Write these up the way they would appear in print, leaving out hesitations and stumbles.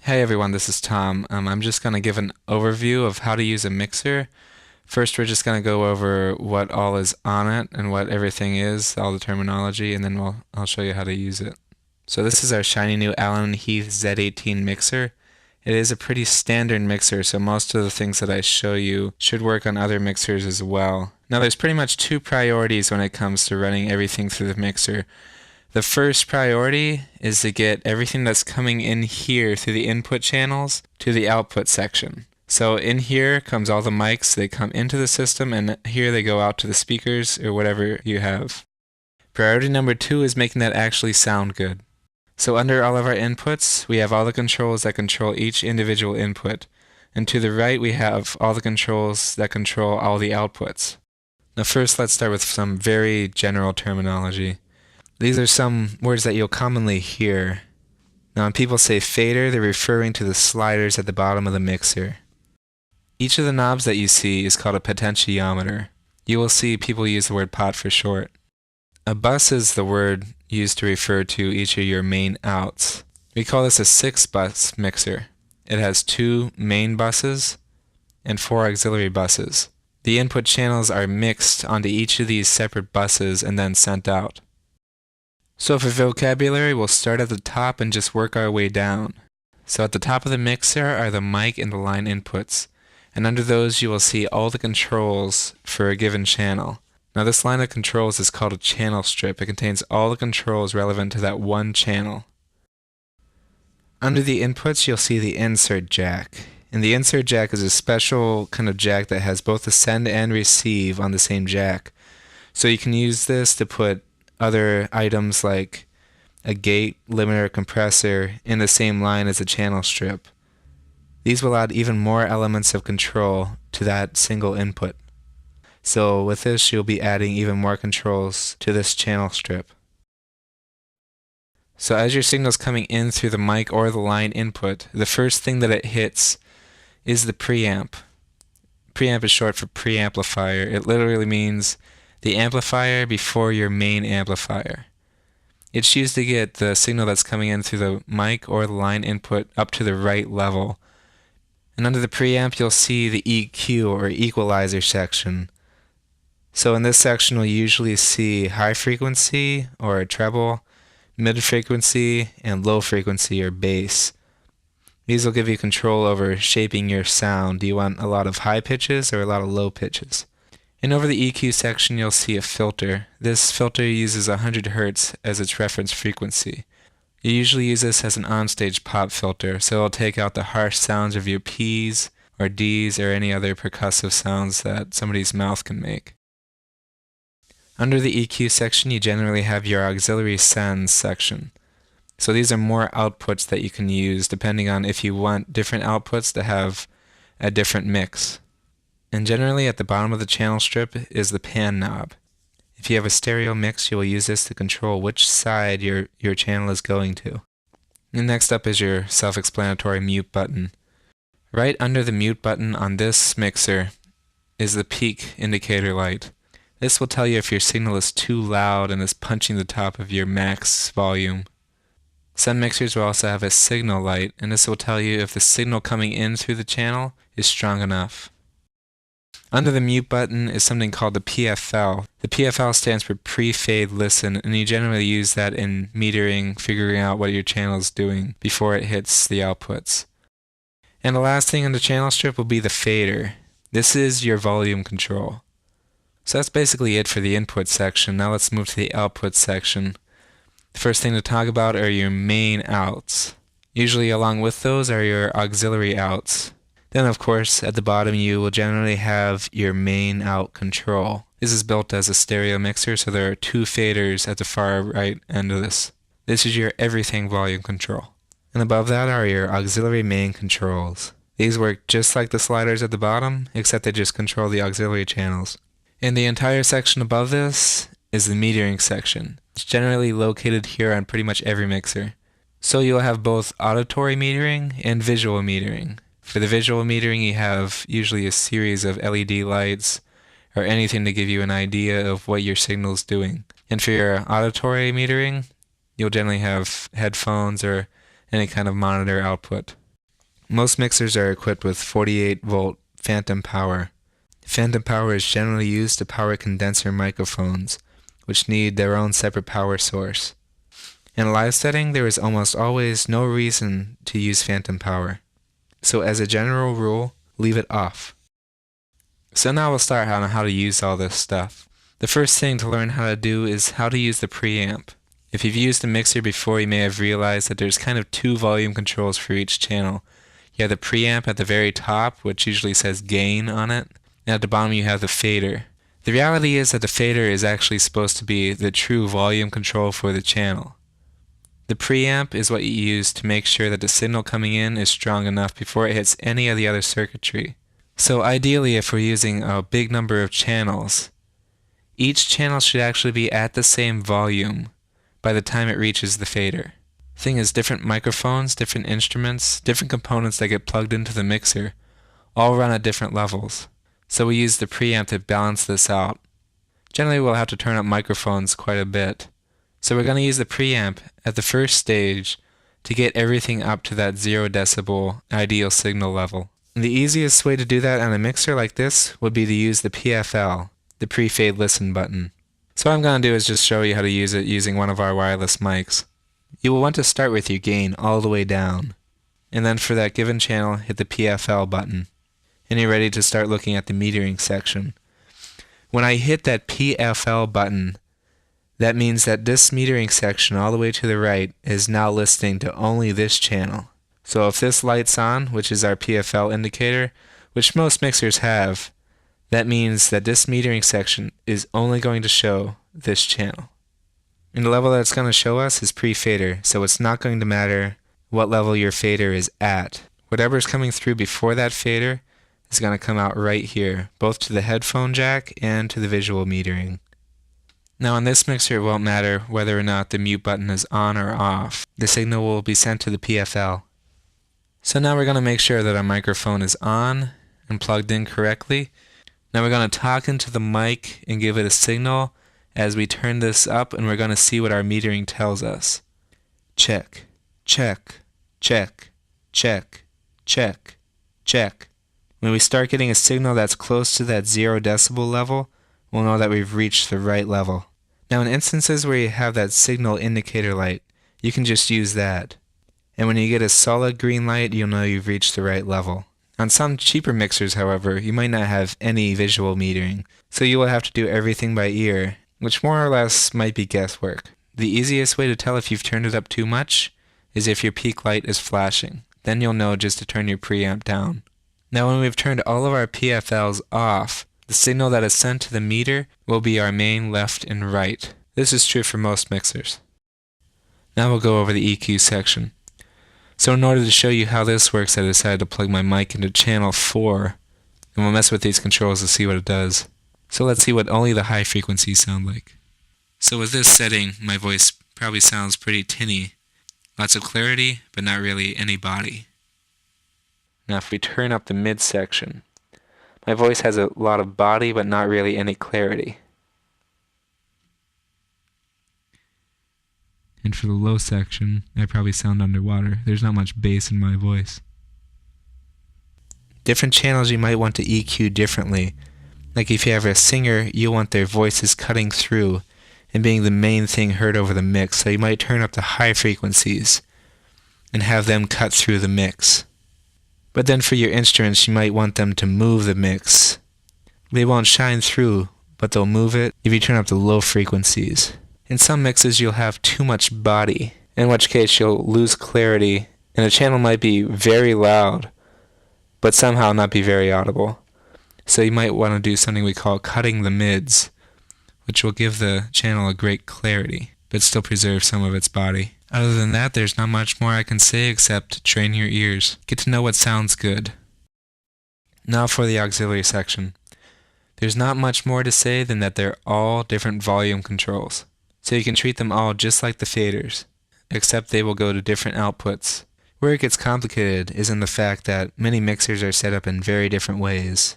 Hey everyone, this is Tom. I'm just going to give an overview of how to use a mixer. First, we're just going to go over what all is on it and what everything is, all the terminology, and then I'll show you how to use it. So this is our shiny new Allen Heath Z18 mixer. It is a pretty standard mixer, so most of the things that I show you should work on other mixers as well. Now there's pretty much two priorities when it comes to running everything through the mixer. The first priority is to get everything that's coming in here through the input channels to the output section. So in here comes all the mics, they come into the system, and here they go out to the speakers or whatever you have. Priority number two is making that actually sound good. So under all of our inputs, we have all the controls that control each individual input. And to the right, we have all the controls that control all the outputs. Now first, let's start with some very general terminology. These are some words that you'll commonly hear. Now when people say fader, they're referring to the sliders at the bottom of the mixer. Each of the knobs that you see is called a potentiometer. You will see people use the word pot for short. A bus is the word used to refer to each of your main outs. We call this a 6-bus mixer. It has 2 main buses and 4 auxiliary buses. The input channels are mixed onto each of these separate buses and then sent out. So for vocabulary, we'll start at the top and just work our way down. So at the top of the mixer are the mic and the line inputs, and under those you will see all the controls for a given channel. Now this line of controls is called a channel strip. It contains all the controls relevant to that one channel. Under the inputs you'll see the insert jack. And the insert jack is a special kind of jack that has both the send and receive on the same jack. So you can use this to put other items like a gate, limiter, compressor in the same line as a channel strip. These will add even more elements of control to that single input. So with this you'll be adding even more controls to this channel strip. So as your signal's coming in through the mic or the line input, the first thing that it hits is the preamp. Preamp is short for preamplifier. It literally means the amplifier before your main amplifier. It's used to get the signal that's coming in through the mic or the line input up to the right level. And under the preamp you'll see the EQ or equalizer section. So in this section we'll usually see high frequency or a treble, mid frequency, and low frequency or bass. These will give you control over shaping your sound. Do you want a lot of high pitches or a lot of low pitches? And over the EQ section you'll see a filter. This filter uses 100 Hz as its reference frequency. You usually use this as an onstage pop filter, so it'll take out the harsh sounds of your P's or D's or any other percussive sounds that somebody's mouth can make. Under the EQ section you generally have your auxiliary sends section. So these are more outputs that you can use depending on if you want different outputs to have a different mix. And generally at the bottom of the channel strip is the pan knob. If you have a stereo mix, you will use this to control which side your channel is going to. And next up is your self-explanatory mute button. Right under the mute button on this mixer is the peak indicator light. This will tell you if your signal is too loud and is punching the top of your max volume. Some mixers will also have a signal light, and this will tell you if the signal coming in through the channel is strong enough. Under the mute button is something called the PFL. The PFL stands for pre-fade listen, and you generally use that in metering, figuring out what your channel is doing before it hits the outputs. And the last thing on the channel strip will be the fader. This is your volume control. So that's basically it for the input section. Now let's move to the output section. The first thing to talk about are your main outs. Usually along with those are your auxiliary outs. Then of course at the bottom you will generally have your main out control. This is built as a stereo mixer, so there are 2 faders at the far right end of this. This is your everything volume control. And above that are your auxiliary main controls. These work just like the sliders at the bottom, except they just control the auxiliary channels. And the entire section above this is the metering section. It's generally located here on pretty much every mixer. So you'll have both auditory metering and visual metering. For the visual metering you have usually a series of LED lights or anything to give you an idea of what your signal is doing. And for your auditory metering, you'll generally have headphones or any kind of monitor output. Most mixers are equipped with 48-volt phantom power. Phantom power is generally used to power condenser microphones, which need their own separate power source. In a live setting, there is almost always no reason to use phantom power. So as a general rule, leave it off. So now we'll start on how to use all this stuff. The first thing to learn how to do is how to use the preamp. If you've used a mixer before, you may have realized that there's kind of two volume controls for each channel. You have the preamp at the very top, which usually says gain on it, and at the bottom you have the fader. The reality is that the fader is actually supposed to be the true volume control for the channel. The preamp is what you use to make sure that the signal coming in is strong enough before it hits any of the other circuitry. So ideally, if we're using a big number of channels, each channel should actually be at the same volume by the time it reaches the fader. Thing is, different microphones, different instruments, different components that get plugged into the mixer all run at different levels. So we use the preamp to balance this out. Generally we'll have to turn up microphones quite a bit. So we're going to use the preamp at the first stage to get everything up to that 0 decibel ideal signal level. And the easiest way to do that on a mixer like this would be to use the PFL, the pre-fade listen button. So what I'm going to do is just show you how to use it using one of our wireless mics. You will want to start with your gain all the way down, and then for that given channel hit the PFL button, and you're ready to start looking at the metering section. When I hit that PFL button, that means that this metering section all the way to the right is now listening to only this channel. So if this light's on, which is our PFL indicator, which most mixers have, that means that this metering section is only going to show this channel. And the level that it's going to show us is pre-fader, so it's not going to matter what level your fader is at. Whatever's coming through before that fader is going to come out right here, both to the headphone jack and to the visual metering. Now on this mixer it won't matter whether or not the mute button is on or off. The signal will be sent to the PFL. So now we're going to make sure that our microphone is on and plugged in correctly. Now we're going to talk into the mic and give it a signal as we turn this up, and we're going to see what our metering tells us. Check, check, check, check, check, check. When we start getting a signal that's close to that 0 decibel level, we'll know that we've reached the right level. Now in instances where you have that signal indicator light, you can just use that. And when you get a solid green light, you'll know you've reached the right level. On some cheaper mixers, however, you might not have any visual metering, so you will have to do everything by ear, which more or less might be guesswork. The easiest way to tell if you've turned it up too much is if your peak light is flashing. Then you'll know just to turn your preamp down. Now when we've turned all of our PFLs off, the signal that is sent to the meter will be our main left and right. This is true for most mixers. Now we'll go over the EQ section. So in order to show you how this works, I decided to plug my mic into channel 4, and we'll mess with these controls to see what it does. So let's see what only the high frequencies sound like. So with this setting, my voice probably sounds pretty tinny. Lots of clarity, but not really any body. Now if we turn up the mid section, my voice has a lot of body, but not really any clarity. And for the low section, I probably sound underwater. There's not much bass in my voice. Different channels you might want to EQ differently. Like if you have a singer, you want their voices cutting through and being the main thing heard over the mix, so you might turn up the high frequencies and have them cut through the mix. But then for your instruments, you might want them to move the mix. They won't shine through, but they'll move it if you turn up the low frequencies. In some mixes, you'll have too much body, in which case you'll lose clarity, and the channel might be very loud, but somehow not be very audible. So you might want to do something we call cutting the mids, which will give the channel a great clarity, but still preserve some of its body. Other than that, there's not much more I can say except train your ears. Get to know what sounds good. Now for the auxiliary section. There's not much more to say than that they're all different volume controls. So you can treat them all just like the faders, except they will go to different outputs. Where it gets complicated is in the fact that many mixers are set up in very different ways.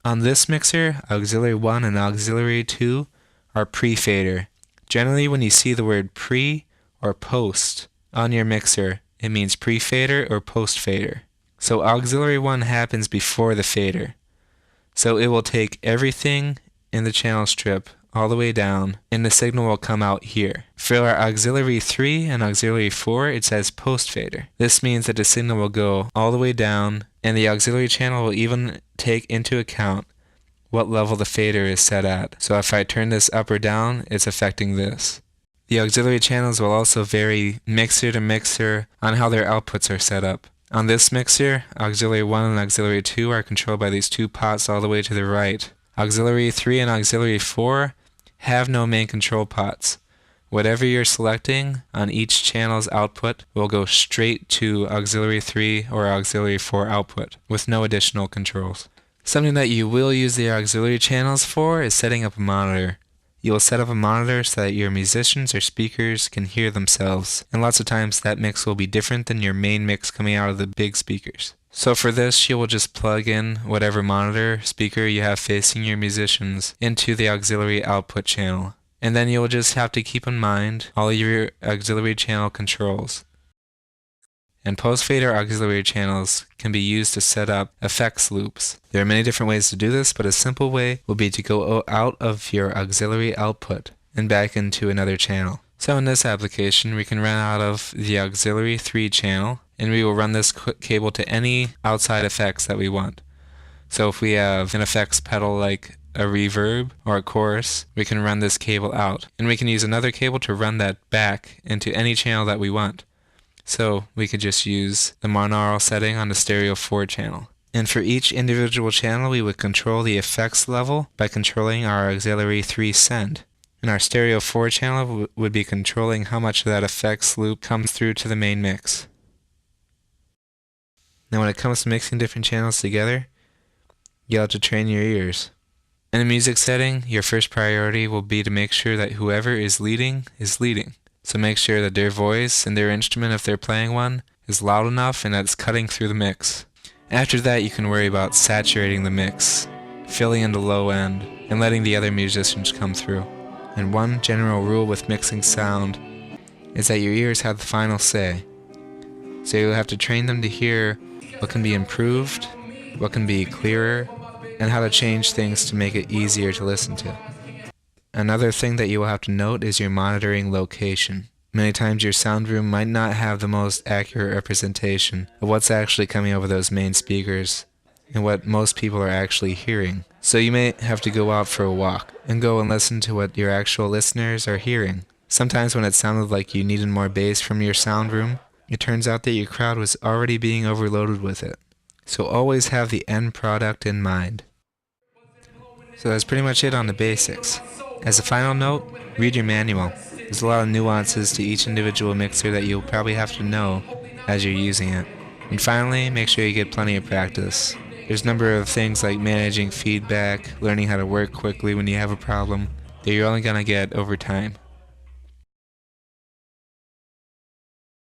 On this mixer, auxiliary 1 and auxiliary 2 are pre-fader. Generally when you see the word pre or post on your mixer, it means pre-fader or post-fader. So auxiliary 1 happens before the fader. So it will take everything in the channel strip all the way down, and the signal will come out here. For our auxiliary 3 and auxiliary 4, it says post fader. This means that the signal will go all the way down, and the auxiliary channel will even take into account what level the fader is set at. So if I turn this up or down, it's affecting this. The auxiliary channels will also vary mixer to mixer on how their outputs are set up. On this mixer, auxiliary 1 and auxiliary 2 are controlled by these two pots all the way to the right. Auxiliary 3 and auxiliary 4 have no main control pots. Whatever you're selecting on each channel's output will go straight to auxiliary 3 or auxiliary 4 output with no additional controls. Something that you will use the auxiliary channels for is setting up a monitor. You will set up a monitor so that your musicians or speakers can hear themselves, and lots of times that mix will be different than your main mix coming out of the big speakers. So for this, you will just plug in whatever monitor speaker you have facing your musicians into the auxiliary output channel. And then you'll just have to keep in mind all your auxiliary channel controls. And post-fader auxiliary channels can be used to set up effects loops. There are many different ways to do this, but a simple way will be to go out of your auxiliary output and back into another channel. So in this application, we can run out of the auxiliary 3 channel, and we will run this cable to any outside effects that we want. So if we have an effects pedal like a reverb or a chorus, we can run this cable out. And we can use another cable to run that back into any channel that we want. So we could just use the monaural setting on the stereo 4 channel. And for each individual channel, we would control the effects level by controlling our auxiliary 3 send. And our stereo 4 channel would be controlling how much of that effects loop comes through to the main mix. Now when it comes to mixing different channels together, you'll have to train your ears. In a music setting, your first priority will be to make sure that whoever is leading. So make sure that their voice and their instrument, if they're playing one, is loud enough and that it's cutting through the mix. After that, you can worry about saturating the mix, filling in the low end, and letting the other musicians come through. And one general rule with mixing sound is that your ears have the final say. So you'll have to train them to hear what can be improved, what can be clearer, and how to change things to make it easier to listen to. Another thing that you will have to note is your monitoring location. Many times your sound room might not have the most accurate representation of what's actually coming over those main speakers and what most people are actually hearing. So you may have to go out for a walk and go and listen to what your actual listeners are hearing. Sometimes when it sounded like you needed more bass from your sound room, it turns out that your crowd was already being overloaded with it. So always have the end product in mind. So that's pretty much it on the basics. As a final note, read your manual. There's a lot of nuances to each individual mixer that you'll probably have to know as you're using it. And finally, make sure you get plenty of practice. There's a number of things like managing feedback, learning how to work quickly when you have a problem, that you're only going to get over time.